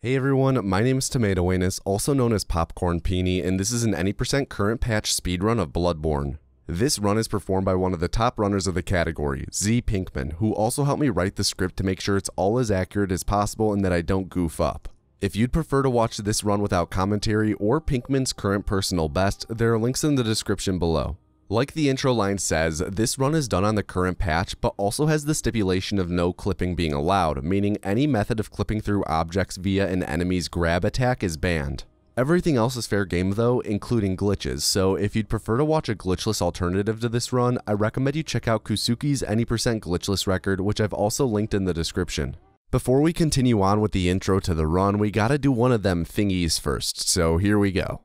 Hey everyone, my name is Tomato Anus, also known as Popcorn Peony, and this is an any % current patch speedrun of Bloodborne. This run is performed by one of the top runners of the category, Z Pinkman, who also helped me write the script to make sure it's all as accurate as possible and that I don't goof up. If you'd prefer to watch this run without commentary or Pinkman's current personal best, there are links in the description below. Like the intro line says, this run is done on the current patch, but also has the stipulation of no clipping being allowed, meaning any method of clipping through objects via an enemy's grab attack is banned. Everything else is fair game though, including glitches, so if you'd prefer to watch a glitchless alternative to this run, I recommend you check out Kusuki's any % glitchless record, which I've also linked in the description. Before we continue on with the intro to the run, we gotta do one of them thingies first, so here we go.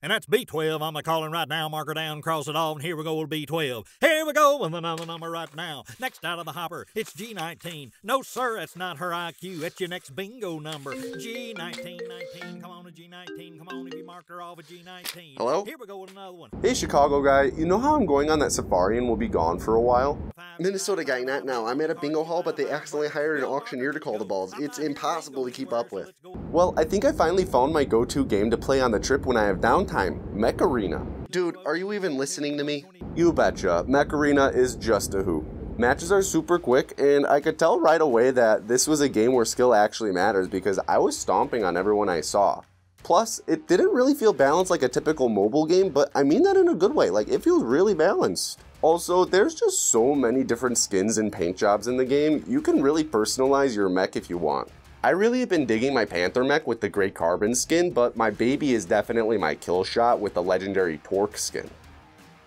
And that's B12. I'm calling right now. Mark her down, cross it off, and here we go with B12. Here we go with another number right now. Next out of the hopper, it's G19. No, sir, that's not her IQ. That's your next bingo number. G19, 19. Come on, a G19. Come on, if you mark her off a G19. Hello? Here we go with another one. Hey Chicago guy, you know how I'm going on that safari and will be gone for a while? Minnesota guy, not now. I'm at a bingo hall, but they accidentally hired an auctioneer to call the balls. It's impossible to keep up with. Well, I think I finally found my go-to game to play on the trip when I have downtime, Mech Arena. Dude, are you even listening to me? You betcha, Mech Arena is just a hoot. Matches are super quick, and I could tell right away that this was a game where skill actually matters because I was stomping on everyone I saw. Plus, it didn't really feel balanced like a typical mobile game, but I mean that in a good way, like it feels really balanced. Also, there's just so many different skins and paint jobs in the game, you can really personalize your mech if you want. I really have been digging my Panther mech with the Grey Carbon skin, but my baby is definitely my kill shot with the legendary Torque skin.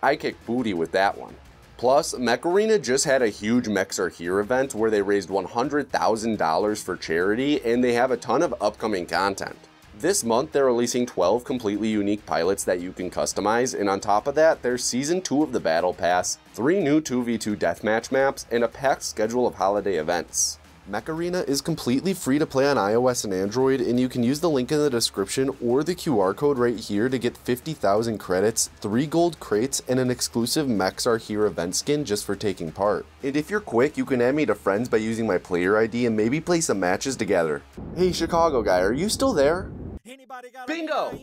I kick booty with that one. Plus, Mech Arena just had a huge Mechs Are Here event where they raised $100,000 for charity, and they have a ton of upcoming content. This month, they're releasing 12 completely unique pilots that you can customize, and on top of that, there's Season 2 of the Battle Pass, 3 new 2v2 deathmatch maps, and a packed schedule of holiday events. Mech Arena is completely free to play on iOS and Android, and you can use the link in the description or the QR code right here to get 50,000 credits, 3 gold crates, and an exclusive Mechs Are Here event skin just for taking part. And if you're quick, you can add me to friends by using my player ID and maybe play some matches together. Hey Chicago guy, are you still there? Bingo!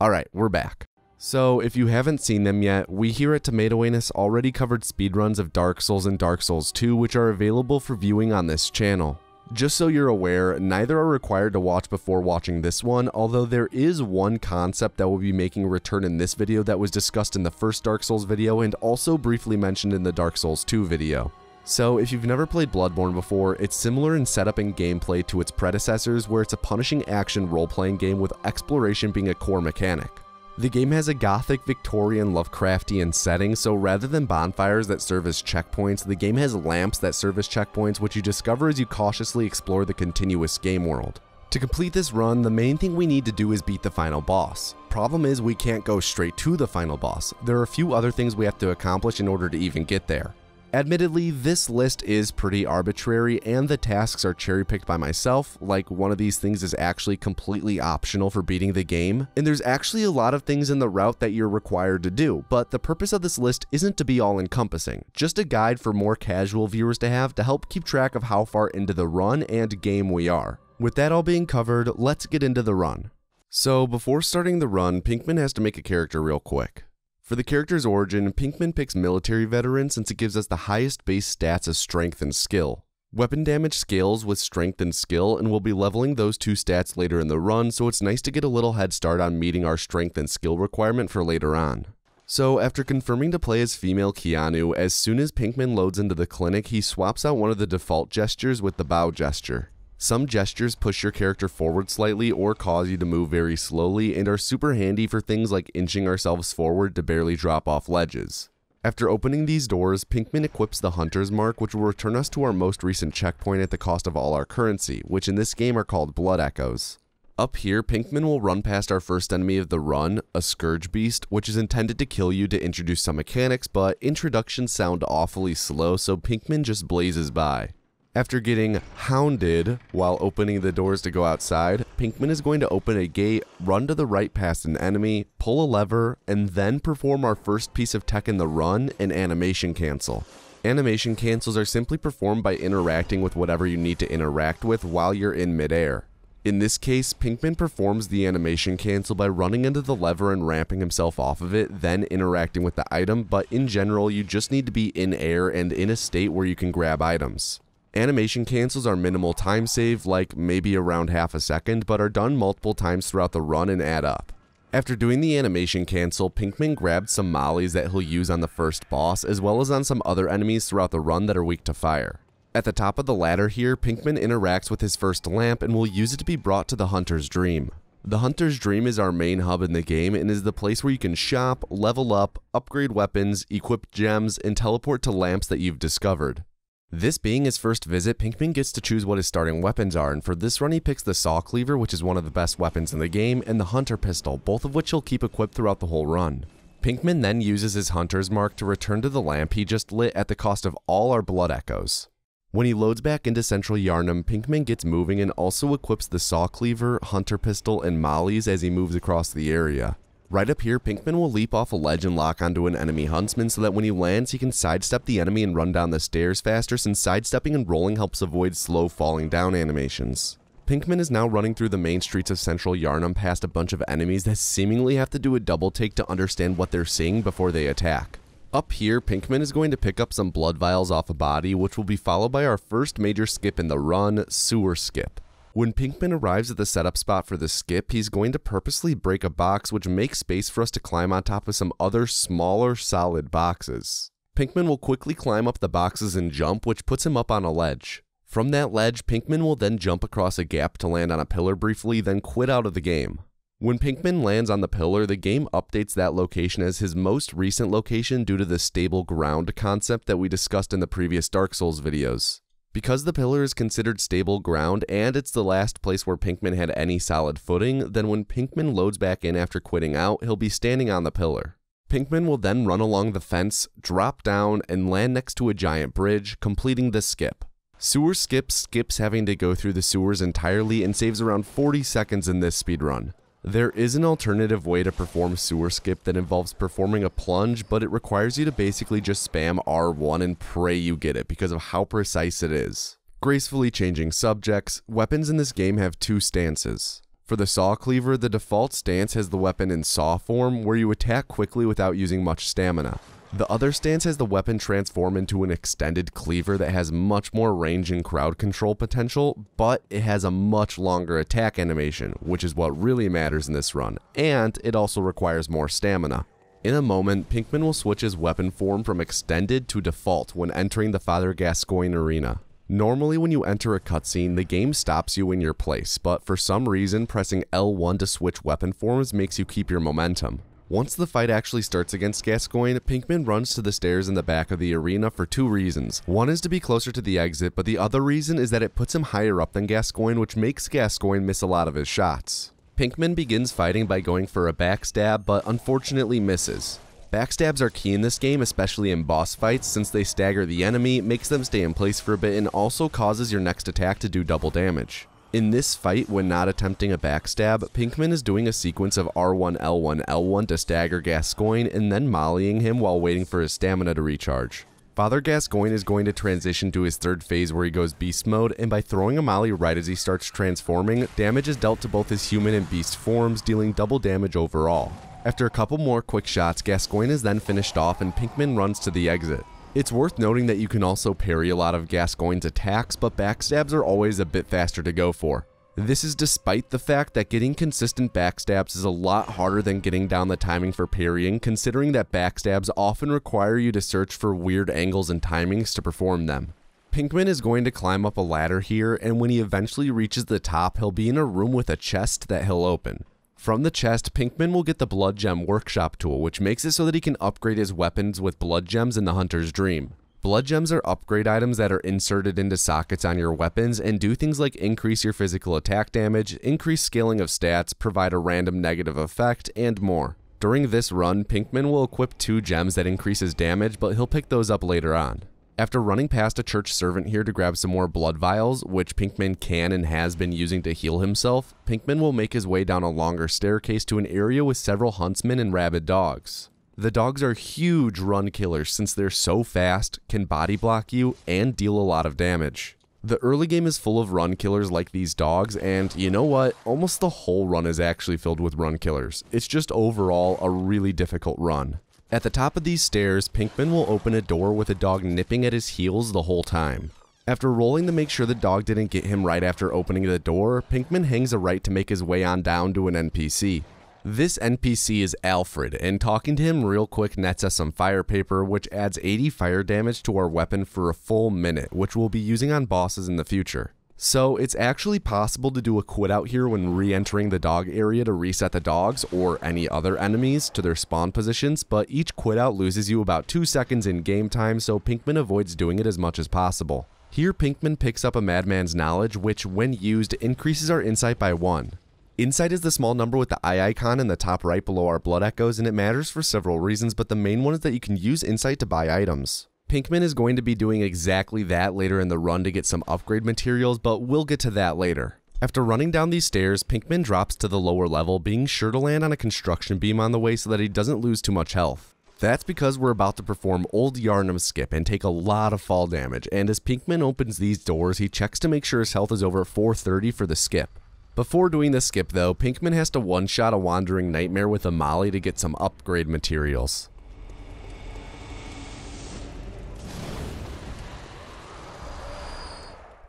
Alright, we're back. So, if you haven't seen them yet, we here at Tomato Anus already covered speedruns of Dark Souls and Dark Souls 2, which are available for viewing on this channel. Just so you're aware, neither are required to watch before watching this one, although there is one concept that will be making a return in this video that was discussed in the first Dark Souls video and also briefly mentioned in the Dark Souls 2 video. So, if you've never played Bloodborne before, it's similar in setup and gameplay to its predecessors, where it's a punishing action role-playing game with exploration being a core mechanic. The game has a gothic, Victorian, Lovecraftian setting, so rather than bonfires that serve as checkpoints, the game has lamps that serve as checkpoints, which you discover as you cautiously explore the continuous game world. To complete this run, the main thing we need to do is beat the final boss. Problem is, we can't go straight to the final boss. There are a few other things we have to accomplish in order to even get there. Admittedly, this list is pretty arbitrary and the tasks are cherry-picked by myself, like one of these things is actually completely optional for beating the game, and there's actually a lot of things in the route that you're required to do, but the purpose of this list isn't to be all-encompassing, just a guide for more casual viewers to have to help keep track of how far into the run and game we are. With that all being covered, let's get into the run. So before starting the run, Pinkman has to make a character real quick. For the character's origin, Pinkman picks military veteran since it gives us the highest base stats of strength and skill. Weapon damage scales with strength and skill, and we'll be leveling those two stats later in the run, so it's nice to get a little head start on meeting our strength and skill requirement for later on. So after confirming to play as female Keanu, as soon as Pinkman loads into the clinic, he swaps out one of the default gestures with the bow gesture. Some gestures push your character forward slightly or cause you to move very slowly and are super handy for things like inching ourselves forward to barely drop off ledges. After opening these doors, Pinkman equips the Hunter's Mark, which will return us to our most recent checkpoint at the cost of all our currency, which in this game are called Blood Echoes. Up here, Pinkman will run past our first enemy of the run, a Scourge Beast, which is intended to kill you to introduce some mechanics, but introductions sound awfully slow, so Pinkman just blazes by. After getting hounded while opening the doors to go outside, Pinkman is going to open a gate, run to the right past an enemy, pull a lever, and then perform our first piece of tech in the run, an animation cancel. Animation cancels are simply performed by interacting with whatever you need to interact with while you're in midair. In this case, Pinkman performs the animation cancel by running into the lever and ramping himself off of it, then interacting with the item, but in general, you just need to be in air and in a state where you can grab items. Animation cancels are minimal time save, like maybe around half a second, but are done multiple times throughout the run and add up. After doing the animation cancel, Pinkman grabbed some mollies that he'll use on the first boss, as well as on some other enemies throughout the run that are weak to fire. At the top of the ladder here, Pinkman interacts with his first lamp and will use it to be brought to the Hunter's Dream. The Hunter's Dream is our main hub in the game and is the place where you can shop, level up, upgrade weapons, equip gems, and teleport to lamps that you've discovered. This being his first visit, Pinkman gets to choose what his starting weapons are, and for this run he picks the Saw Cleaver, which is one of the best weapons in the game, and the Hunter Pistol, both of which he'll keep equipped throughout the whole run. Pinkman then uses his Hunter's Mark to return to the lamp he just lit at the cost of all our blood echoes. When he loads back into Central Yharnam, Pinkman gets moving and also equips the Saw Cleaver, Hunter Pistol, and mollies as he moves across the area. Right up here, Pinkman will leap off a ledge and lock onto an enemy huntsman so that when he lands, he can sidestep the enemy and run down the stairs faster, since sidestepping and rolling helps avoid slow falling down animations. Pinkman is now running through the main streets of Central Yharnam past a bunch of enemies that seemingly have to do a double take to understand what they're seeing before they attack. Up here, Pinkman is going to pick up some blood vials off a body, which will be followed by our first major skip in the run, Sewer Skip. When Pinkman arrives at the setup spot for the skip, he's going to purposely break a box which makes space for us to climb on top of some other smaller solid boxes. Pinkman will quickly climb up the boxes and jump, which puts him up on a ledge. From that ledge, Pinkman will then jump across a gap to land on a pillar briefly, then quit out of the game. When Pinkman lands on the pillar, the game updates that location as his most recent location due to the stable ground concept that we discussed in the previous Dark Souls videos. Because the pillar is considered stable ground and it's the last place where Pinkman had any solid footing, then when Pinkman loads back in after quitting out, he'll be standing on the pillar. Pinkman will then run along the fence, drop down, and land next to a giant bridge, completing the skip. Sewer Skip skips having to go through the sewers entirely and saves around 40 seconds in this speedrun. There is an alternative way to perform Sewer Skip that involves performing a plunge, but it requires you to basically just spam R1 and pray you get it because of how precise it is. Gracefully changing subjects, weapons in this game have two stances. For the Saw Cleaver, the default stance has the weapon in saw form, where you attack quickly without using much stamina. The other stance has the weapon transform into an extended cleaver that has much more range and crowd control potential, but it has a much longer attack animation, which is what really matters in this run, and it also requires more stamina. In a moment, Pinkman will switch his weapon form from extended to default when entering the Father Gascoigne arena. Normally when you enter a cutscene, the game stops you in your place, but for some reason, pressing L1 to switch weapon forms makes you keep your momentum. Once the fight actually starts against Gascoigne, Pinkman runs to the stairs in the back of the arena for two reasons. One is to be closer to the exit, but the other reason is that it puts him higher up than Gascoigne, which makes Gascoigne miss a lot of his shots. Pinkman begins fighting by going for a backstab, but unfortunately misses. Backstabs are key in this game, especially in boss fights, since they stagger the enemy, makes them stay in place for a bit, and also causes your next attack to do double damage. In this fight, when not attempting a backstab, Pinkman is doing a sequence of R1, L1, L1 to stagger Gascoigne and then mollying him while waiting for his stamina to recharge. Father Gascoigne is going to transition to his third phase where he goes beast mode, and by throwing a molly right as he starts transforming, damage is dealt to both his human and beast forms, dealing double damage overall. After a couple more quick shots, Gascoigne is then finished off and Pinkman runs to the exit. It's worth noting that you can also parry a lot of Gascoigne's attacks, but backstabs are always a bit faster to go for. This is despite the fact that getting consistent backstabs is a lot harder than getting down the timing for parrying, considering that backstabs often require you to search for weird angles and timings to perform them. Pinkman is going to climb up a ladder here, and when he eventually reaches the top, he'll be in a room with a chest that he'll open. From the chest, Pinkman will get the Blood Gem Workshop tool, which makes it so that he can upgrade his weapons with Blood Gems in the Hunter's Dream. Blood Gems are upgrade items that are inserted into sockets on your weapons and do things like increase your physical attack damage, increase scaling of stats, provide a random negative effect, and more. During this run, Pinkman will equip 2 gems that increase his damage, but he'll pick those up later on. After running past a church servant here to grab some more blood vials, which Pinkman can and has been using to heal himself, Pinkman will make his way down a longer staircase to an area with several huntsmen and rabid dogs. The dogs are huge run killers since they're so fast, can body block you, and deal a lot of damage. The early game is full of run killers like these dogs, and you know what? Almost the whole run is actually filled with run killers. It's just overall a really difficult run. At the top of these stairs, Pinkman will open a door with a dog nipping at his heels the whole time. After rolling to make sure the dog didn't get him right after opening the door, Pinkman hangs a right to make his way on down to an NPC. This NPC is Alfred, and talking to him real quick nets us some fire paper, which adds 80 fire damage to our weapon for a full minute, which we'll be using on bosses in the future. So it's actually possible to do a quit out here when re-entering the dog area to reset the dogs, or any other enemies, to their spawn positions, but each quit out loses you about 2 seconds in game time, so Pinkman avoids doing it as much as possible. Here Pinkman picks up a Madman's Knowledge, which when used increases our insight by 1. Insight is the small number with the eye icon in the top right below our blood echoes, and it matters for several reasons, but the main one is that you can use insight to buy items. Pinkman is going to be doing exactly that later in the run to get some upgrade materials, but we'll get to that later. After running down these stairs, Pinkman drops to the lower level, being sure to land on a construction beam on the way so that he doesn't lose too much health. That's because we're about to perform Old Yharnam Skip and take a lot of fall damage, and as Pinkman opens these doors, he checks to make sure his health is over 430 for the skip. Before doing the skip though, Pinkman has to one-shot a Wandering Nightmare with a molly to get some upgrade materials.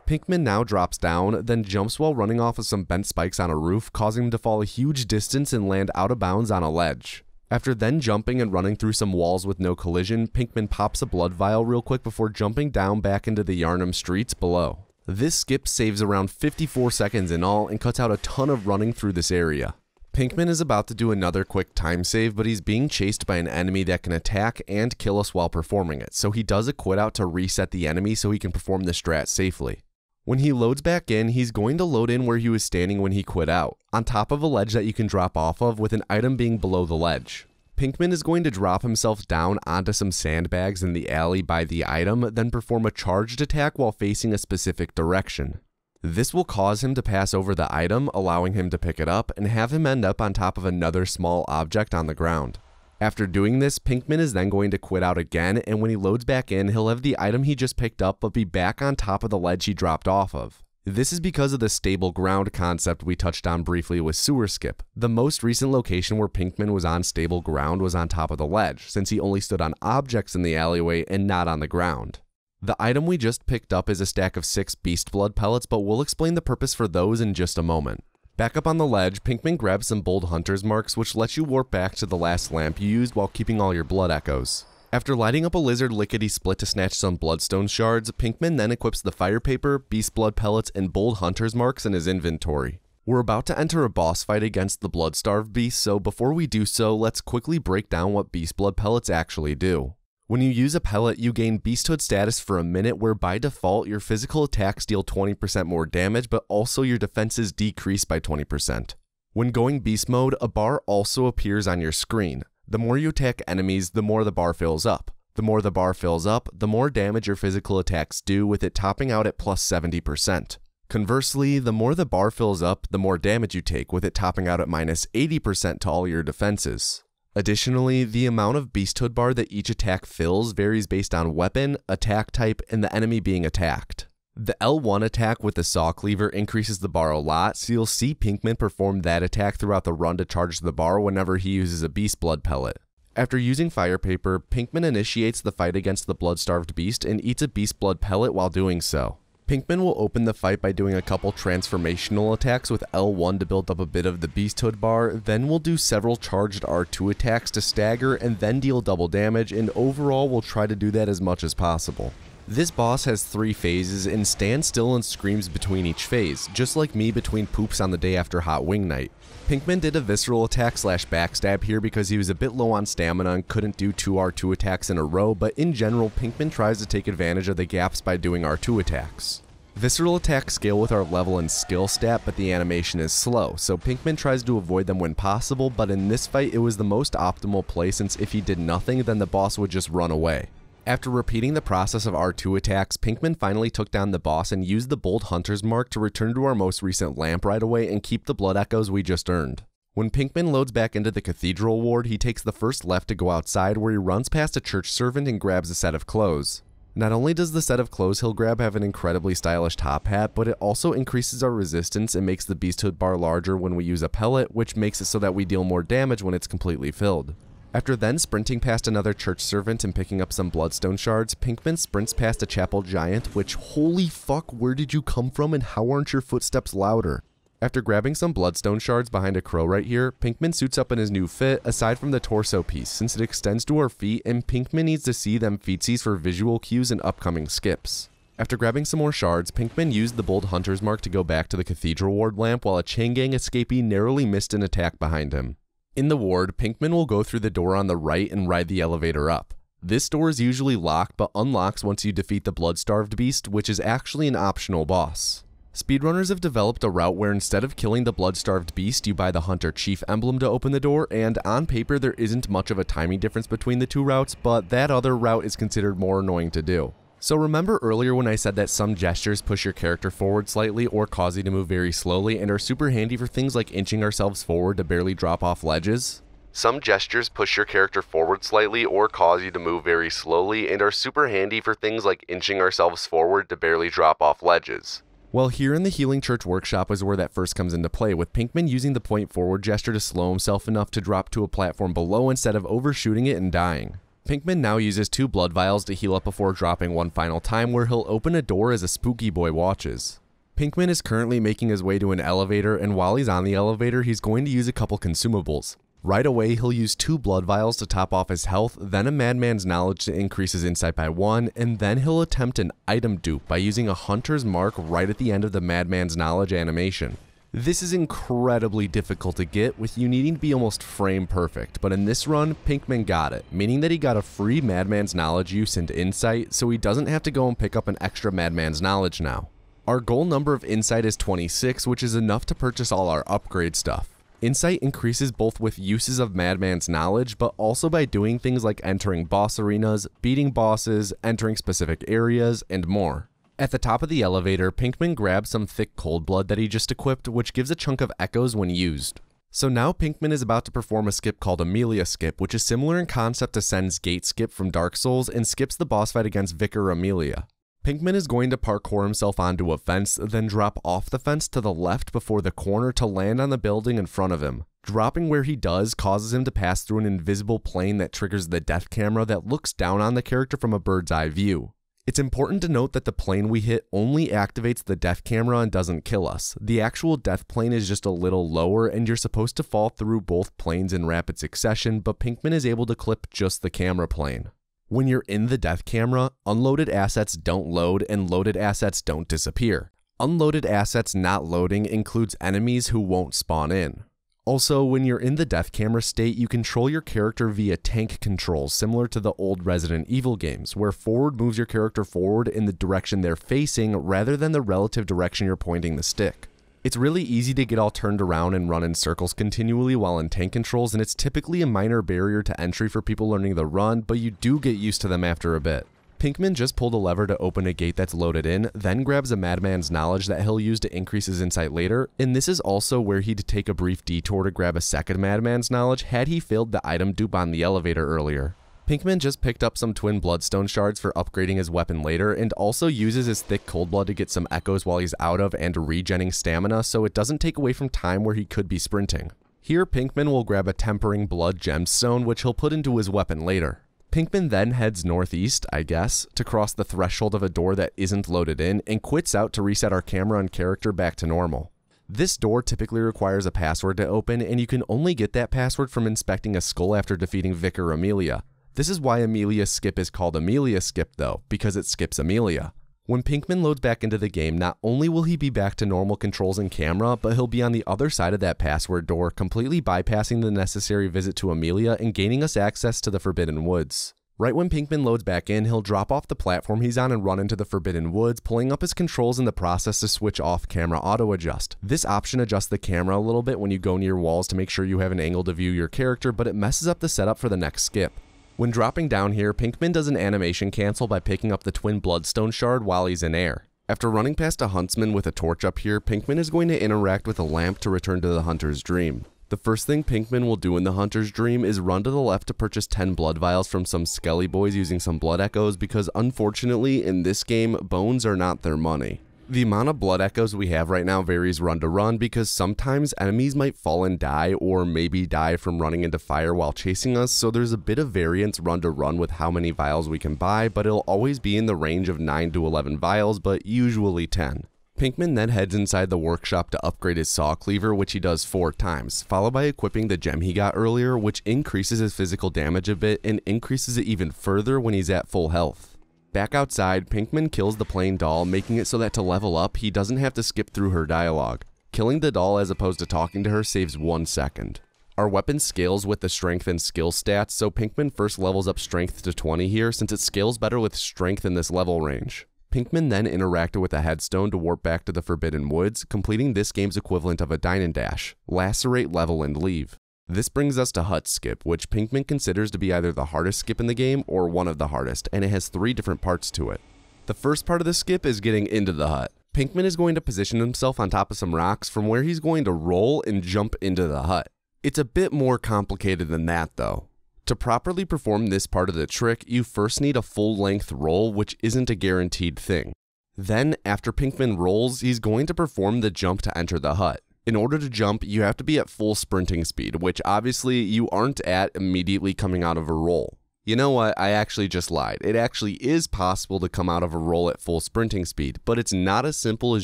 Pinkman now drops down, then jumps while running off of some bent spikes on a roof, causing him to fall a huge distance and land out of bounds on a ledge. After then jumping and running through some walls with no collision, Pinkman pops a blood vial real quick before jumping down back into the Yharnam streets below. This skip saves around 54 seconds in all and cuts out a ton of running through this area. Pinkman is about to do another quick time save, but he's being chased by an enemy that can attack and kill us while performing it, so he does a quit out to reset the enemy so he can perform the strat safely. When he loads back in, he's going to load in where he was standing when he quit out, on top of a ledge that you can drop off of with an item being below the ledge. Pinkman is going to drop himself down onto some sandbags in the alley by the item, then perform a charged attack while facing a specific direction. This will cause him to pass over the item, allowing him to pick it up, and have him end up on top of another small object on the ground. After doing this, Pinkman is then going to quit out again, and when he loads back in, he'll have the item he just picked up but be back on top of the ledge he dropped off of. This is because of the stable ground concept we touched on briefly with Sewer Skip. The most recent location where Pinkman was on stable ground was on top of the ledge, since he only stood on objects in the alleyway and not on the ground. The item we just picked up is a stack of 6 Beast Blood pellets, but we'll explain the purpose for those in just a moment. Back up on the ledge, Pinkman grabs some Bold Hunter's Marks, which lets you warp back to the last lamp you used while keeping all your blood echoes. After lighting up a lizard lickety-split to snatch some bloodstone shards, Pinkman then equips the fire paper, Beast Blood pellets, and Bold Hunter's Marks in his inventory. We're about to enter a boss fight against the Blood-Starved Beast, so before we do so, let's quickly break down what Beast Blood pellets actually do. When you use a pellet, you gain Beasthood status for a minute, where by default your physical attacks deal 20% more damage, but also your defenses decrease by 20%. When going beast mode, a bar also appears on your screen. The more you attack enemies, the more the bar fills up. The more the bar fills up, the more damage your physical attacks do, with it topping out at plus 70%. Conversely, the more the bar fills up, the more damage you take, with it topping out at minus 80% to all your defenses. Additionally, the amount of Beasthood bar that each attack fills varies based on weapon, attack type, and the enemy being attacked. The L1 attack with the Saw Cleaver increases the bar a lot, so you'll see Pinkman perform that attack throughout the run to charge the bar whenever he uses a Beast Blood pellet. After using Fire Paper, Pinkman initiates the fight against the Blood-Starved Beast and eats a Beast Blood pellet while doing so. Pinkman will open the fight by doing a couple transformational attacks with L1 to build up a bit of the Beasthood bar, then we'll do several charged R2 attacks to stagger and then deal double damage, and overall we'll try to do that as much as possible. This boss has 3 phases and stands still and screams between each phase, just like me between poops on the day after Hot Wing Night. Pinkman did a visceral attack / backstab here because he was a bit low on stamina and couldn't do 2 R2 attacks in a row, but in general Pinkman tries to take advantage of the gaps by doing R2 attacks. Visceral attacks scale with our level and skill stat, but the animation is slow, so Pinkman tries to avoid them when possible, but in this fight it was the most optimal play, since if he did nothing then the boss would just run away. After repeating the process of R2 attacks, Pinkman finally took down the boss and used the Bold Hunter's Mark to return to our most recent lamp right away and keep the blood echoes we just earned. When Pinkman loads back into the Cathedral Ward, he takes the first left to go outside, where he runs past a church servant and grabs a set of clothes. Not only does the set of clothes he'll grab have an incredibly stylish top hat, but it also increases our resistance and makes the beasthood bar larger when we use a pellet, which makes it so that we deal more damage when it's completely filled. After then sprinting past another church servant and picking up some bloodstone shards, Pinkman sprints past a chapel giant, which holy fuck, where did you come from and how aren't your footsteps louder? After grabbing some bloodstone shards behind a crow right here, Pinkman suits up in his new fit, aside from the torso piece, since it extends to our feet and Pinkman needs to see them feetsies for visual cues and upcoming skips. After grabbing some more shards, Pinkman used the bold hunter's mark to go back to the cathedral ward lamp while a chain gang escapee narrowly missed an attack behind him. In the ward, Pinkman will go through the door on the right and ride the elevator up. This door is usually locked but unlocks once you defeat the blood-starved beast, which is actually an optional boss. Speedrunners have developed a route where instead of killing the blood-starved beast, you buy the Hunter Chief emblem to open the door, and on paper there isn't much of a timing difference between the two routes, but that other route is considered more annoying to do. So remember earlier when I said that some gestures push your character forward slightly or cause you to move very slowly and are super handy for things like inching ourselves forward to barely drop off ledges? Some gestures push your character forward slightly or cause you to move very slowly and are super handy for things like inching ourselves forward to barely drop off ledges. Well, here in the Healing Church Workshop is where that first comes into play, with Pinkman using the point forward gesture to slow himself enough to drop to a platform below instead of overshooting it and dying. Pinkman now uses 2 blood vials to heal up before dropping one final time, where he'll open a door as a spooky boy watches. Pinkman is currently making his way to an elevator, and while he's on the elevator, he's going to use a couple consumables. Right away, he'll use 2 blood vials to top off his health, then a Madman's Knowledge to increase his insight by 1, and then he'll attempt an item dupe by using a Hunter's Mark right at the end of the Madman's Knowledge animation. This is incredibly difficult to get, with you needing to be almost frame perfect, but in this run, Pinkman got it, meaning that he got a free Madman's Knowledge use and insight, so he doesn't have to go and pick up an extra Madman's Knowledge now. Our goal number of insight is 26, which is enough to purchase all our upgrade stuff. Insight increases both with uses of Madman's Knowledge, but also by doing things like entering boss arenas, beating bosses, entering specific areas, and more. At the top of the elevator, Pinkman grabs some thick cold blood that he just equipped, which gives a chunk of echoes when used. So now Pinkman is about to perform a skip called Amelia Skip, which is similar in concept to Sen's Gate Skip from Dark Souls and skips the boss fight against Vicar Amelia. Pinkman is going to parkour himself onto a fence, then drop off the fence to the left before the corner to land on the building in front of him. Dropping where he does causes him to pass through an invisible plane that triggers the death camera that looks down on the character from a bird's eye view. It's important to note that the plane we hit only activates the death camera and doesn't kill us. The actual death plane is just a little lower and you're supposed to fall through both planes in rapid succession, but Pinkman is able to clip just the camera plane. When you're in the death camera, unloaded assets don't load and loaded assets don't disappear. Unloaded assets not loading includes enemies who won't spawn in. Also, when you're in the death camera state, you control your character via tank controls similar to the old Resident Evil games, where forward moves your character forward in the direction they're facing rather than the relative direction you're pointing the stick. It's really easy to get all turned around and run in circles continually while in tank controls, and it's typically a minor barrier to entry for people learning the run, but you do get used to them after a bit. Pinkman just pulled a lever to open a gate that's loaded in, then grabs a Madman's Knowledge that he'll use to increase his insight later, and this is also where he'd take a brief detour to grab a second Madman's Knowledge had he failed the item dupe on the elevator earlier. Pinkman just picked up some twin bloodstone shards for upgrading his weapon later, and also uses his thick cold blood to get some echoes while he's out of and regenning stamina so it doesn't take away from time where he could be sprinting. Here Pinkman will grab a tempering blood gemstone which he'll put into his weapon later. Pinkman then heads northeast, I guess, to cross the threshold of a door that isn't loaded in and quits out to reset our camera and character back to normal. This door typically requires a password to open, and you can only get that password from inspecting a skull after defeating Vicar Amelia. This is why Amelia Skip is called Amelia Skip though, because it skips Amelia. When Pinkman loads back into the game, not only will he be back to normal controls and camera, but he'll be on the other side of that password door, completely bypassing the necessary visit to Amelia and gaining us access to the Forbidden Woods. Right when Pinkman loads back in, he'll drop off the platform he's on and run into the Forbidden Woods, pulling up his controls in the process to switch off camera auto adjust. This option adjusts the camera a little bit when you go near walls to make sure you have an angle to view your character, but it messes up the setup for the next skip. When dropping down here, Pinkman does an animation cancel by picking up the twin bloodstone shard while he's in air. After running past a huntsman with a torch up here, Pinkman is going to interact with a lamp to return to the hunter's dream. The first thing Pinkman will do in the Hunter's Dream is run to the left to purchase 10 blood vials from some Skelly boys using some blood echoes because unfortunately in this game, bones are not their money. The amount of blood echoes we have right now varies run to run because sometimes enemies might fall and die or maybe die from running into fire while chasing us, so there's a bit of variance run to run with how many vials we can buy, but it'll always be in the range of 9 to 11 vials, but usually 10. Pinkman then heads inside the workshop to upgrade his saw cleaver, which he does 4 times, followed by equipping the gem he got earlier, which increases his physical damage a bit and increases it even further when he's at full health. Back outside, Pinkman kills the plain doll, making it so that to level up, he doesn't have to skip through her dialogue. Killing the doll as opposed to talking to her saves 1 second. Our weapon scales with the strength and skill stats, so Pinkman first levels up strength to 20 here since it scales better with strength in this level range. Pinkman then interacted with a headstone to warp back to the Forbidden Woods, completing this game's equivalent of a dine and dash, lacerate, level, and leave. This brings us to Hut Skip, which Pinkman considers to be either the hardest skip in the game or one of the hardest, and it has 3 different parts to it. The first part of the skip is getting into the hut. Pinkman is going to position himself on top of some rocks from where he's going to roll and jump into the hut. It's a bit more complicated than that though. To properly perform this part of the trick, you first need a full-length roll, which isn't a guaranteed thing. Then, after Pinkman rolls, he's going to perform the jump to enter the hut. In order to jump, you have to be at full sprinting speed, which obviously you aren't at immediately coming out of a roll. You know what, I actually just lied. It actually is possible to come out of a roll at full sprinting speed, but it's not as simple as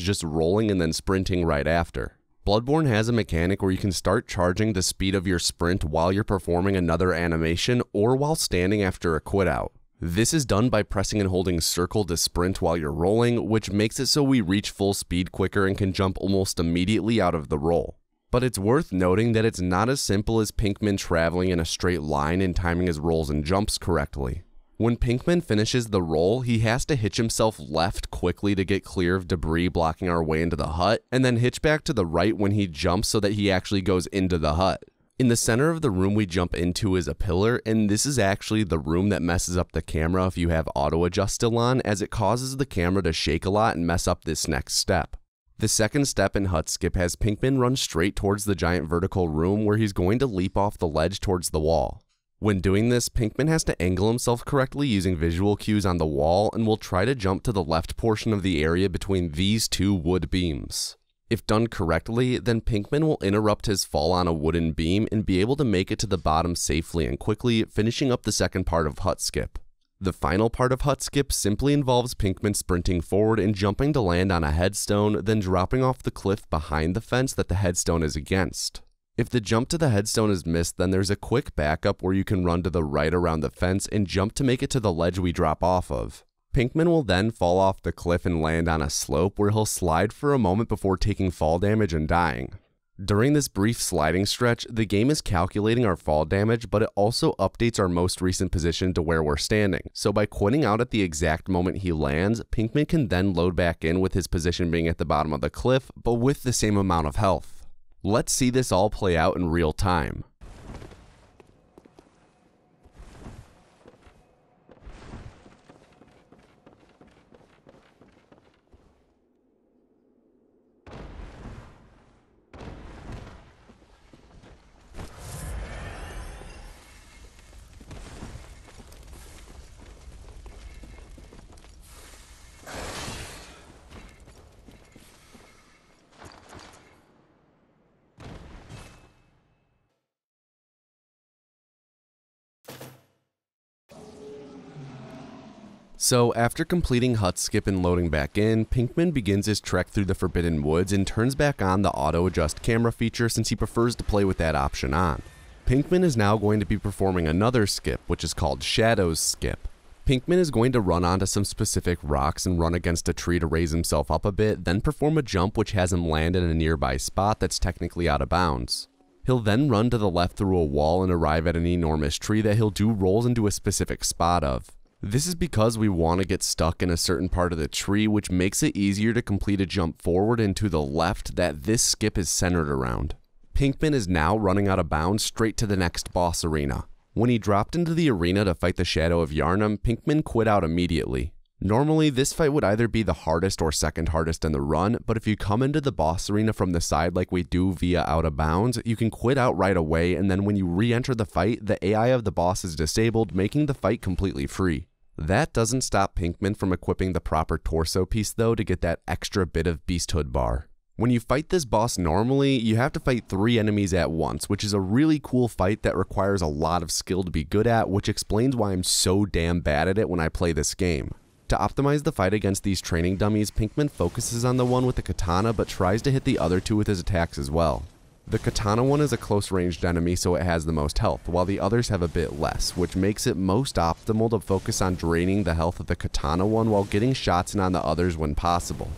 just rolling and then sprinting right after. Bloodborne has a mechanic where you can start charging the speed of your sprint while you're performing another animation or while standing after a quit out. This is done by pressing and holding circle to sprint while you're rolling, which makes it so we reach full speed quicker and can jump almost immediately out of the roll. But it's worth noting that it's not as simple as Pinkman traveling in a straight line and timing his rolls and jumps correctly. When Pinkman finishes the roll, he has to hitch himself left quickly to get clear of debris blocking our way into the hut, and then hitch back to the right when he jumps so that he actually goes into the hut. In the center of the room we jump into is a pillar, and this is actually the room that messes up the camera if you have auto adjust still on, as it causes the camera to shake a lot and mess up this next step. The second step in Hut Skip has Pinkman run straight towards the giant vertical room where he's going to leap off the ledge towards the wall. When doing this, Pinkman has to angle himself correctly using visual cues on the wall and will try to jump to the left portion of the area between these 2 wood beams. If done correctly, then Pinkman will interrupt his fall on a wooden beam and be able to make it to the bottom safely and quickly, finishing up the second part of Hut Skip. The final part of Hut Skip simply involves Pinkman sprinting forward and jumping to land on a headstone, then dropping off the cliff behind the fence that the headstone is against. If the jump to the headstone is missed, then there's a quick backup where you can run to the right around the fence and jump to make it to the ledge we drop off of. Pinkman will then fall off the cliff and land on a slope where he'll slide for a moment before taking fall damage and dying. During this brief sliding stretch, the game is calculating our fall damage, but it also updates our most recent position to where we're standing. So by quitting out at the exact moment he lands, Pinkman can then load back in with his position being at the bottom of the cliff, but with the same amount of health. Let's see this all play out in real time. So after completing Hut Skip and loading back in, Pinkman begins his trek through the Forbidden Woods and turns back on the auto adjust camera feature since he prefers to play with that option on. Pinkman is now going to be performing another skip, which is called Shadows Skip. Pinkman is going to run onto some specific rocks and run against a tree to raise himself up a bit, then perform a jump which has him land in a nearby spot that's technically out of bounds. He'll then run to the left through a wall and arrive at an enormous tree that he'll do rolls into a specific spot of. This is because we want to get stuck in a certain part of the tree, which makes it easier to complete a jump forward and to the left that this skip is centered around. Pinkman is now running out of bounds straight to the next boss arena. When he dropped into the arena to fight the Shadow of Yharnam, Pinkman quit out immediately. Normally, this fight would either be the hardest or second hardest in the run, but if you come into the boss arena from the side like we do via Out of Bounds, you can quit out right away, and then when you re-enter the fight, the AI of the boss is disabled, making the fight completely free. That doesn't stop Pinkman from equipping the proper torso piece though to get that extra bit of Beasthood bar. When you fight this boss normally, you have to fight 3 enemies at once, which is a really cool fight that requires a lot of skill to be good at, which explains why I'm so damn bad at it when I play this game. To optimize the fight against these training dummies, Pinkman focuses on the one with the katana but tries to hit the other 2 with his attacks as well. The katana one is a close ranged enemy, so it has the most health, while the others have a bit less, which makes it most optimal to focus on draining the health of the katana one while getting shots in on the others when possible.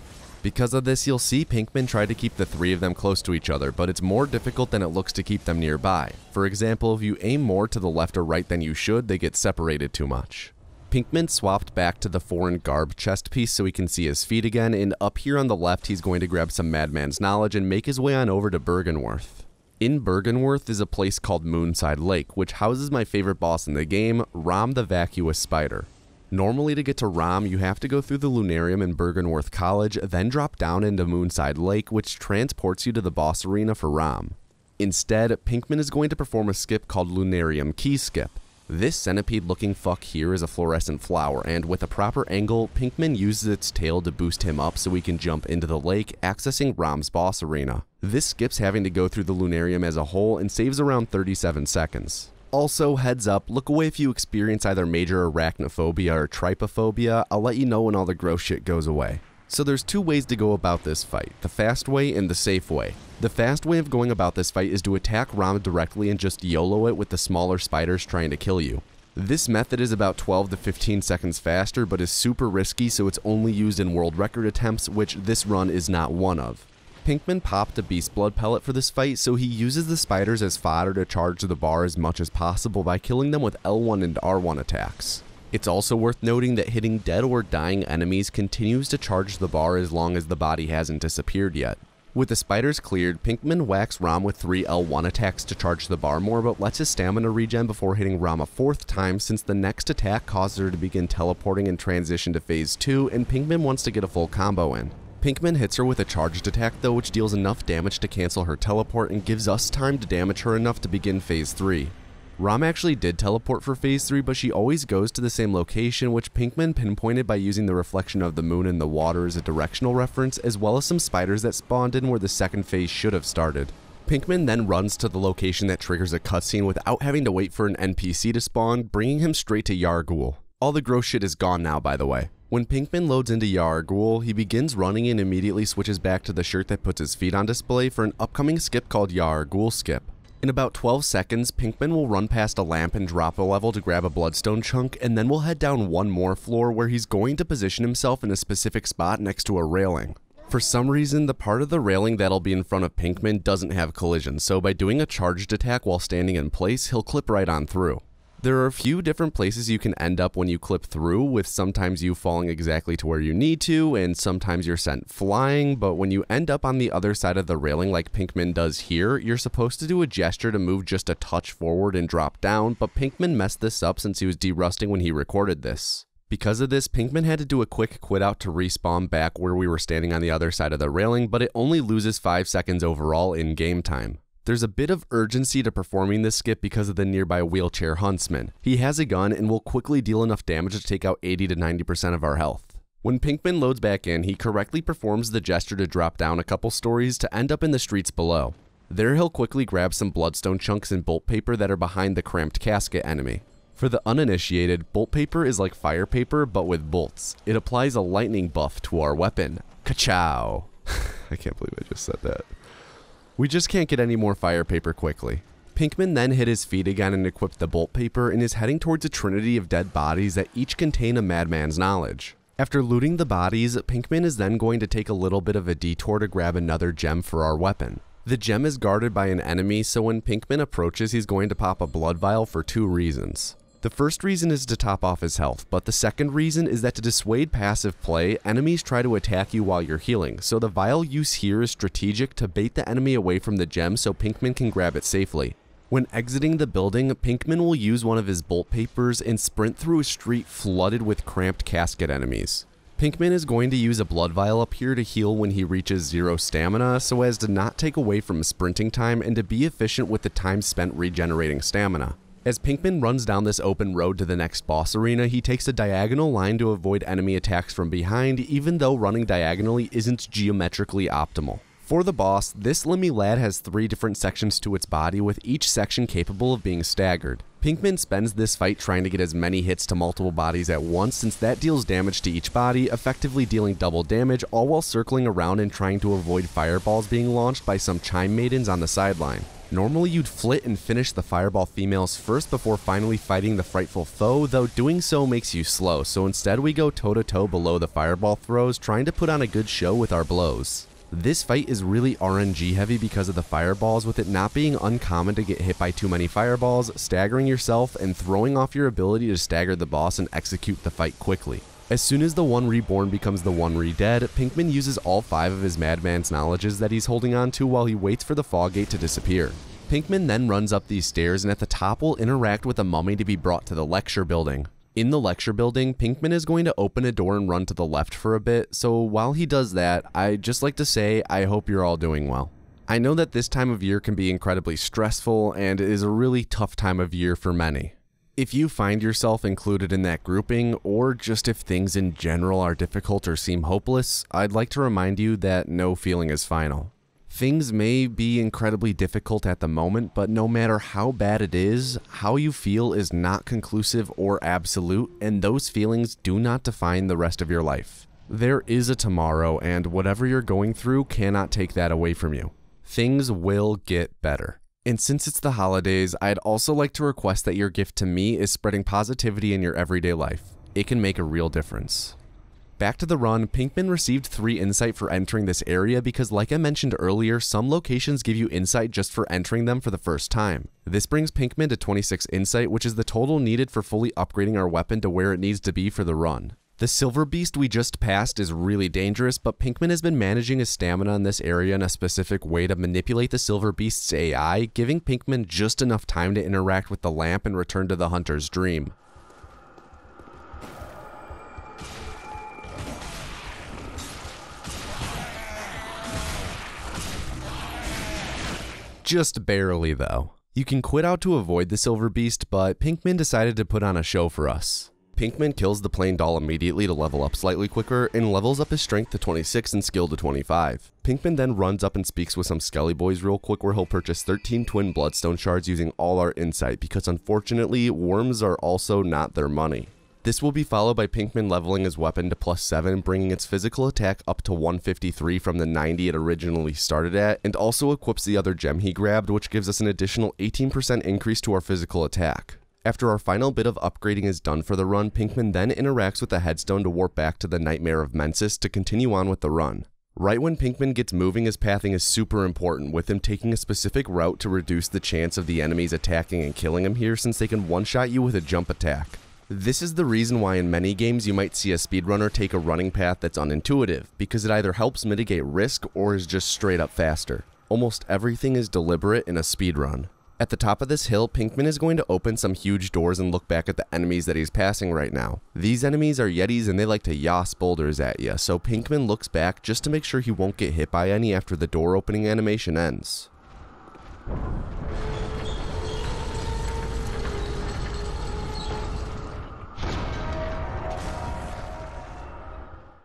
Because of this, you'll see Pinkman try to keep the 3 of them close to each other, but it's more difficult than it looks to keep them nearby. For example, if you aim more to the left or right than you should, they get separated too much. Pinkman swapped back to the foreign garb chest piece so he can see his feet again, and up here on the left he's going to grab some Madman's Knowledge and make his way on over to Byrgenwerth. In Byrgenwerth is a place called Moonside Lake, which houses my favorite boss in the game, Rom the Vacuous Spider. Normally to get to Rom, you have to go through the Lunarium in Byrgenwerth College, then drop down into Moonside Lake, which transports you to the boss arena for Rom. Instead, Pinkman is going to perform a skip called Lunarium Key Skip. This centipede-looking fuck here is a fluorescent flower, and with a proper angle, Pinkman uses its tail to boost him up so he can jump into the lake, accessing Rom's boss arena. This skips having to go through the Lunarium as a whole and saves around 37 seconds. Also, heads up, look away if you experience either major arachnophobia or trypophobia. I'll let you know when all the gross shit goes away. So there's 2 ways to go about this fight, the fast way and the safe way. The fast way of going about this fight is to attack Rom directly and just YOLO it with the smaller spiders trying to kill you. This method is about 12 to 15 seconds faster, but is super risky, so it's only used in world record attempts, which this run is not one of. Pinkman popped a Beast Blood pellet for this fight, so he uses the spiders as fodder to charge the bar as much as possible by killing them with L1 and R1 attacks. It's also worth noting that hitting dead or dying enemies continues to charge the bar as long as the body hasn't disappeared yet. With the spiders cleared, Pinkman whacks Rom with 3 L1 attacks to charge the bar more, but lets his stamina regen before hitting Rom a 4th time, since the next attack causes her to begin teleporting and transition to phase 2, and Pinkman wants to get a full combo in. Pinkman hits her with a charged attack though, which deals enough damage to cancel her teleport and gives us time to damage her enough to begin phase 3. Rom actually did teleport for phase 3, but she always goes to the same location, which Pinkman pinpointed by using the reflection of the moon in the water as a directional reference, as well as some spiders that spawned in where the second phase should have started. Pinkman then runs to the location that triggers a cutscene without having to wait for an NPC to spawn, bringing him straight to Yargul. All the gross shit is gone now, by the way. When Pinkman loads into Yargul, he begins running and immediately switches back to the shirt that puts his feet on display for an upcoming skip called Yargul Skip. In about 12 seconds, Pinkman will run past a lamp and drop a level to grab a bloodstone chunk, and then will head down one more floor where he's going to position himself in a specific spot next to a railing. For some reason, the part of the railing that'll be in front of Pinkman doesn't have collision, so by doing a charged attack while standing in place, he'll clip right on through. There are a few different places you can end up when you clip through, with sometimes you falling exactly to where you need to, and sometimes you're sent flying, but when you end up on the other side of the railing like Pinkman does here, you're supposed to do a gesture to move just a touch forward and drop down, but Pinkman messed this up since he was derusting when he recorded this. Because of this, Pinkman had to do a quick quit out to respawn back where we were standing on the other side of the railing, but it only loses 5 seconds overall in game time. There's a bit of urgency to performing this skip because of the nearby wheelchair huntsman. He has a gun and will quickly deal enough damage to take out 80 to 90% of our health. When Pinkman loads back in, he correctly performs the gesture to drop down a couple stories to end up in the streets below. There he'll quickly grab some bloodstone chunks and bolt paper that are behind the cramped casket enemy. For the uninitiated, bolt paper is like fire paper but with bolts. It applies a lightning buff to our weapon. Ka-chow! I can't believe I just said that. We just can't get any more fire paper quickly. Pinkman then hit his feet again and equipped the bolt paper and is heading towards a trinity of dead bodies that each contain a Madman's Knowledge. After looting the bodies, Pinkman is then going to take a little bit of a detour to grab another gem for our weapon. The gem is guarded by an enemy, so when Pinkman approaches, he's going to pop a blood vial for 2 reasons. The first reason is to top off his health, but the second reason is that to dissuade passive play, enemies try to attack you while you're healing, so the vial use here is strategic to bait the enemy away from the gem so Pinkman can grab it safely. When exiting the building, Pinkman will use one of his bolt papers and sprint through a street flooded with cramped casket enemies. Pinkman is going to use a blood vial up here to heal when he reaches 0 stamina so as to not take away from sprinting time and to be efficient with the time spent regenerating stamina. As Pinkman runs down this open road to the next boss arena, he takes a diagonal line to avoid enemy attacks from behind, even though running diagonally isn't geometrically optimal. For the boss, this Limmy Lad has 3 different sections to its body, with each section capable of being staggered. Pinkman spends this fight trying to get as many hits to multiple bodies at once, since that deals damage to each body, effectively dealing double damage, all while circling around and trying to avoid fireballs being launched by some chime maidens on the sideline. Normally you'd flit and finish the fireball females first before finally fighting the frightful foe, though doing so makes you slow, so instead we go toe-to-toe below the fireball throws, trying to put on a good show with our blows. This fight is really RNG heavy because of the fireballs, with it not being uncommon to get hit by too many fireballs, staggering yourself, and throwing off your ability to stagger the boss and execute the fight quickly. As soon as the One Reborn becomes the One Re-Dead, Pinkman uses all 5 of his Madman's knowledges that he's holding on to while he waits for the fog gate to disappear. Pinkman then runs up these stairs and at the top will interact with a mummy to be brought to the lecture building. In the lecture building, Pinkman is going to open a door and run to the left for a bit, so while he does that, I'd just like to say I hope you're all doing well. I know that this time of year can be incredibly stressful and it is a really tough time of year for many. If you find yourself included in that grouping, or just if things in general are difficult or seem hopeless, I'd like to remind you that no feeling is final. Things may be incredibly difficult at the moment, but no matter how bad it is, how you feel is not conclusive or absolute, and those feelings do not define the rest of your life. There is a tomorrow, and whatever you're going through cannot take that away from you. Things will get better. And since it's the holidays, I'd also like to request that your gift to me is spreading positivity in your everyday life. It can make a real difference. Back to the run, Pinkman received 3 insight for entering this area because, like I mentioned earlier, some locations give you insight just for entering them for the first time. This brings Pinkman to 26 insight, which is the total needed for fully upgrading our weapon to where it needs to be for the run. The Silver Beast we just passed is really dangerous, but Pinkman has been managing his stamina in this area in a specific way to manipulate the Silver Beast's AI, giving Pinkman just enough time to interact with the lamp and return to the Hunter's Dream. Just barely though. You can quit out to avoid the Silver Beast, but Pinkman decided to put on a show for us. Pinkman kills the plain doll immediately to level up slightly quicker and levels up his strength to 26 and skill to 25. Pinkman then runs up and speaks with some Skelly Boys real quick where he'll purchase 13 twin bloodstone shards using all our insight because unfortunately worms are also not their money. This will be followed by Pinkman leveling his weapon to +7, bringing its physical attack up to 153 from the 90 it originally started at, and also equips the other gem he grabbed, which gives us an additional 18% increase to our physical attack. After our final bit of upgrading is done for the run, Pinkman then interacts with the headstone to warp back to the Nightmare of Mensis to continue on with the run. Right when Pinkman gets moving, his pathing is super important, with him taking a specific route to reduce the chance of the enemies attacking and killing him here since they can one-shot you with a jump attack. This is the reason why in many games you might see a speedrunner take a running path that's unintuitive, because it either helps mitigate risk or is just straight up faster. Almost everything is deliberate in a speedrun. At the top of this hill, Pinkman is going to open some huge doors and look back at the enemies that he's passing right now. These enemies are Yetis and they like to yas boulders at you, so Pinkman looks back just to make sure he won't get hit by any after the door opening animation ends.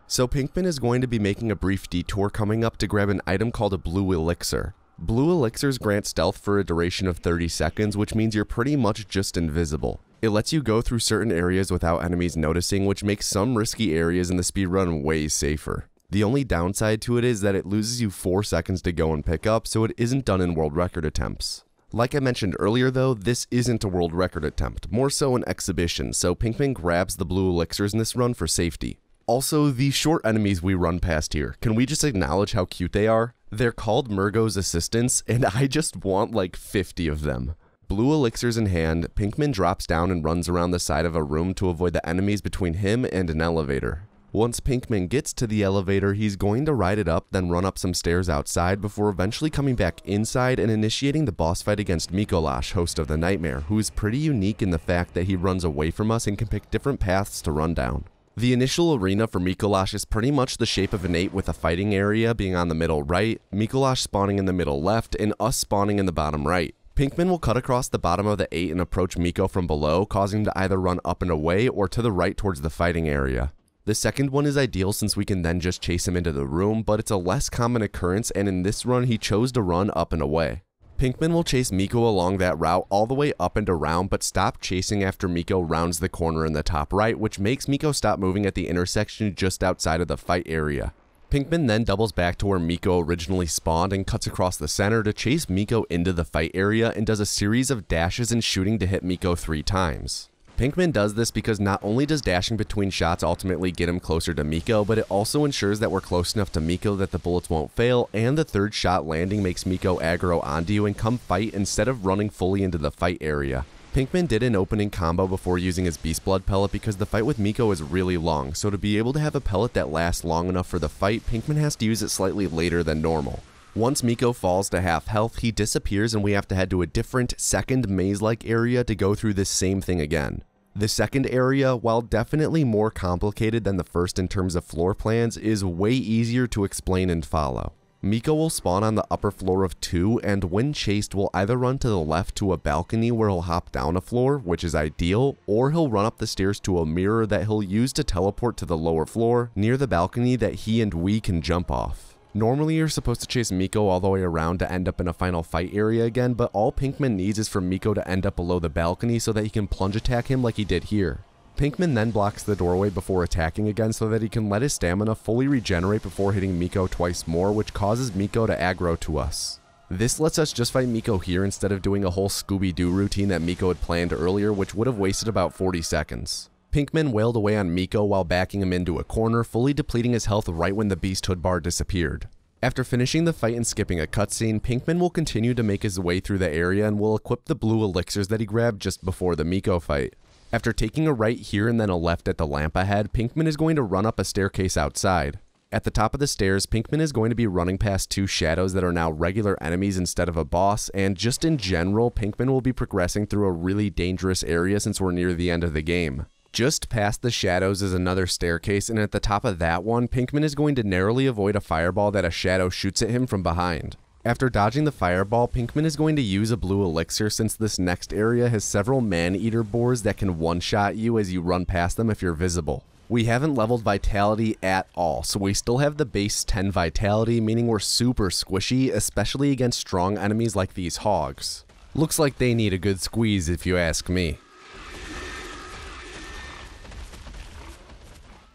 So Pinkman is going to be making a brief detour coming up to grab an item called a Blue Elixir. Blue Elixirs grant stealth for a duration of 30 seconds, which means you're pretty much just invisible. It lets you go through certain areas without enemies noticing, which makes some risky areas in the speedrun way safer. The only downside to it is that it loses you 4 seconds to go and pick up, so it isn't done in world record attempts. Like I mentioned earlier though, this isn't a world record attempt, more so an exhibition, so Pinkman grabs the Blue Elixirs in this run for safety. Also, the short enemies we run past here, can we just acknowledge how cute they are? They're called Murgo's assistants, and I just want like 50 of them. Blue Elixirs in hand, Pinkman drops down and runs around the side of a room to avoid the enemies between him and an elevator. Once Pinkman gets to the elevator, he's going to ride it up, then run up some stairs outside before eventually coming back inside and initiating the boss fight against Micolash, host of the Nightmare, who is pretty unique in the fact that he runs away from us and can pick different paths to run down. The initial arena for Micolash is pretty much the shape of an 8 with a fighting area being on the middle right, Micolash spawning in the middle left, and us spawning in the bottom right. Pinkman will cut across the bottom of the 8 and approach Miko from below, causing him to either run up and away or to the right towards the fighting area. The second one is ideal since we can then just chase him into the room, but it's a less common occurrence, and in this run he chose to run up and away. Pinkman will chase Miko along that route all the way up and around, but stop chasing after Miko rounds the corner in the top right, which makes Miko stop moving at the intersection just outside of the fight area. Pinkman then doubles back to where Miko originally spawned and cuts across the center to chase Miko into the fight area and does a series of dashes and shooting to hit Miko 3 times. Pinkman does this because not only does dashing between shots ultimately get him closer to Miko, but it also ensures that we're close enough to Miko that the bullets won't fail, and the third shot landing makes Miko aggro onto you and come fight instead of running fully into the fight area. Pinkman did an opening combo before using his Beast Blood pellet because the fight with Miko is really long, so to be able to have a pellet that lasts long enough for the fight, Pinkman has to use it slightly later than normal. Once Miko falls to half health, he disappears and we have to head to a different, second maze-like area to go through this same thing again. The second area, while definitely more complicated than the first in terms of floor plans, is way easier to explain and follow. Miko will spawn on the upper floor of 2 and when chased will either run to the left to a balcony where he'll hop down a floor, which is ideal, or he'll run up the stairs to a mirror that he'll use to teleport to the lower floor near the balcony that he and we can jump off. Normally you're supposed to chase Miko all the way around to end up in a final fight area again, but all Pinkman needs is for Miko to end up below the balcony so that he can plunge attack him like he did here. Pinkman then blocks the doorway before attacking again so that he can let his stamina fully regenerate before hitting Miko twice more, which causes Miko to aggro to us. This lets us just fight Miko here instead of doing a whole Scooby-Doo routine that Miko had planned earlier, which would have wasted about 40 seconds. Pinkman wailed away on Miko while backing him into a corner, fully depleting his health right when the Beast Hood bar disappeared. After finishing the fight and skipping a cutscene, Pinkman will continue to make his way through the area and will equip the blue elixirs that he grabbed just before the Miko fight. After taking a right here and then a left at the lamp ahead, Pinkman is going to run up a staircase outside. At the top of the stairs, Pinkman is going to be running past 2 shadows that are now regular enemies instead of a boss, and just in general, Pinkman will be progressing through a really dangerous area since we're near the end of the game. Just past the shadows is another staircase, and at the top of that one, Pinkman is going to narrowly avoid a fireball that a shadow shoots at him from behind. After dodging the fireball, Pinkman is going to use a blue elixir since this next area has several man-eater boars that can one-shot you as you run past them if you're visible. We haven't leveled vitality at all, so we still have the base 10 vitality, meaning we're super squishy, especially against strong enemies like these hogs. Looks like they need a good squeeze if you ask me.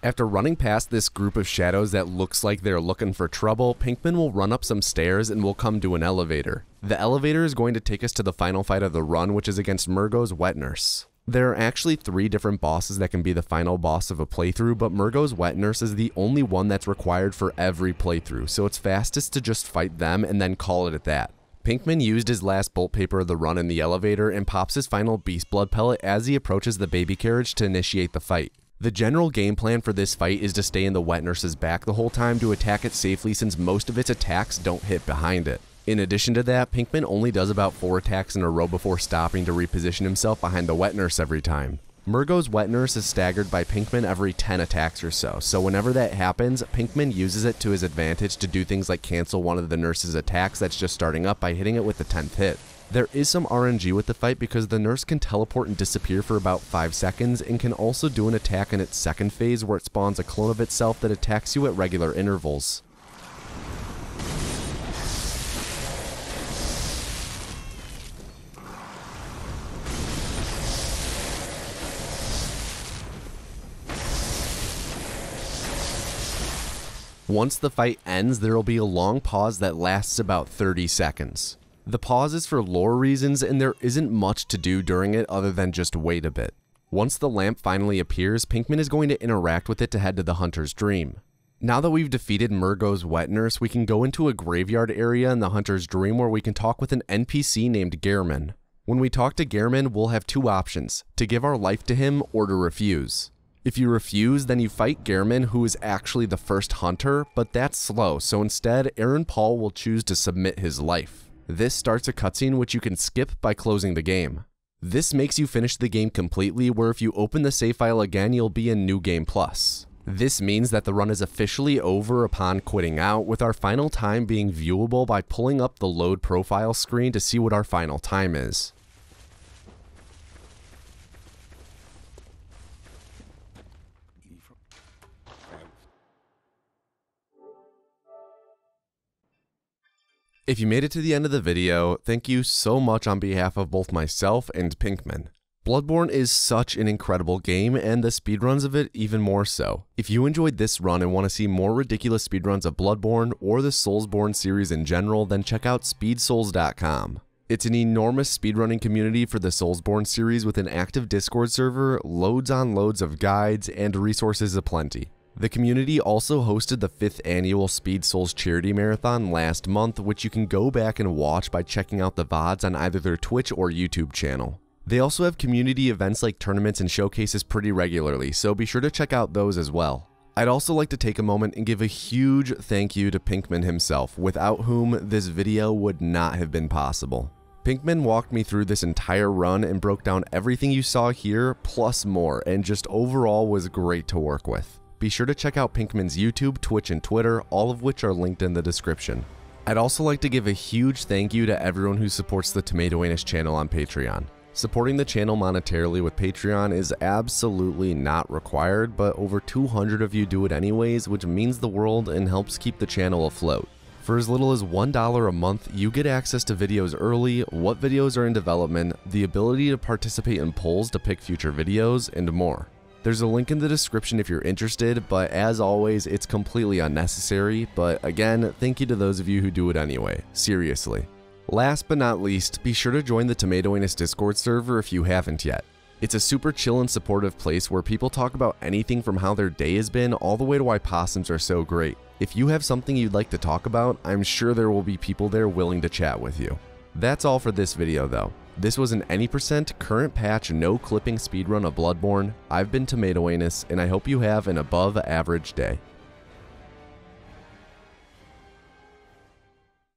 After running past this group of shadows that looks like they're looking for trouble, Pinkman will run up some stairs and will come to an elevator. The elevator is going to take us to the final fight of the run, which is against Murgo's Wet Nurse. There are actually 3 different bosses that can be the final boss of a playthrough, but Murgo's Wet Nurse is the only one that's required for every playthrough, so it's fastest to just fight them and then call it at that. Pinkman used his last bolt paper of the run in the elevator and pops his final Beast Blood pellet as he approaches the baby carriage to initiate the fight. The general game plan for this fight is to stay in the Wet Nurse's back the whole time to attack it safely since most of its attacks don't hit behind it. In addition to that, Pinkman only does about 4 attacks in a row before stopping to reposition himself behind the Wet Nurse every time. Murgo's Wet Nurse is staggered by Pinkman every 10 attacks or so whenever that happens, Pinkman uses it to his advantage to do things like cancel one of the nurse's attacks that's just starting up by hitting it with the 10th hit. There is some RNG with the fight because the nurse can teleport and disappear for about 5 seconds and can also do an attack in its second phase where it spawns a clone of itself that attacks you at regular intervals. Once the fight ends, there will be a long pause that lasts about 30 seconds. The pause is for lore reasons and there isn't much to do during it other than just wait a bit. Once the lamp finally appears, Pinkman is going to interact with it to head to the Hunter's Dream. Now that we've defeated Murgo's Wet Nurse, we can go into a graveyard area in the Hunter's Dream where we can talk with an NPC named Gehrman. When we talk to Gehrman, we'll have 2 options, to give our life to him or to refuse. If you refuse, then you fight Gehrman, who is actually the first hunter, but that's slow, so instead, Aaron Paul will choose to submit his life. This starts a cutscene which you can skip by closing the game. This makes you finish the game completely, where if you open the save file again, you'll be in New Game Plus. This means that the run is officially over upon quitting out, with our final time being viewable by pulling up the load profile screen to see what our final time is. If you made it to the end of the video, thank you so much on behalf of both myself and Pinkman. Bloodborne is such an incredible game, and the speedruns of it even more so. If you enjoyed this run and want to see more ridiculous speedruns of Bloodborne or the Soulsborne series in general, then check out speedsouls.com. It's an enormous speedrunning community for the Soulsborne series with an active Discord server, loads on loads of guides, and resources aplenty. The community also hosted the 5th annual Speed Souls Charity Marathon last month, which you can go back and watch by checking out the VODs on either their Twitch or YouTube channel. They also have community events like tournaments and showcases pretty regularly, so be sure to check out those as well. I'd also like to take a moment and give a huge thank you to Pinkman himself, without whom this video would not have been possible. Pinkman walked me through this entire run and broke down everything you saw here, plus more, and just overall was great to work with. Be sure to check out Pinkman's YouTube, Twitch, and Twitter, all of which are linked in the description. I'd also like to give a huge thank you to everyone who supports the Tomato Anus channel on Patreon. Supporting the channel monetarily with Patreon is absolutely not required, but over 200 of you do it anyways, which means the world and helps keep the channel afloat. For as little as $1 a month, you get access to videos early, what videos are in development, the ability to participate in polls to pick future videos, and more. There's a link in the description if you're interested, but as always, it's completely unnecessary, but again, thank you to those of you who do it anyway, seriously. Last but not least, be sure to join the Tomato Anus Discord server if you haven't yet. It's a super chill and supportive place where people talk about anything from how their day has been all the way to why possums are so great. If you have something you'd like to talk about, I'm sure there will be people there willing to chat with you. That's all for this video though. This was an any% current patch no clipping speedrun of Bloodborne. I've been Tomato Anus, and I hope you have an above average day.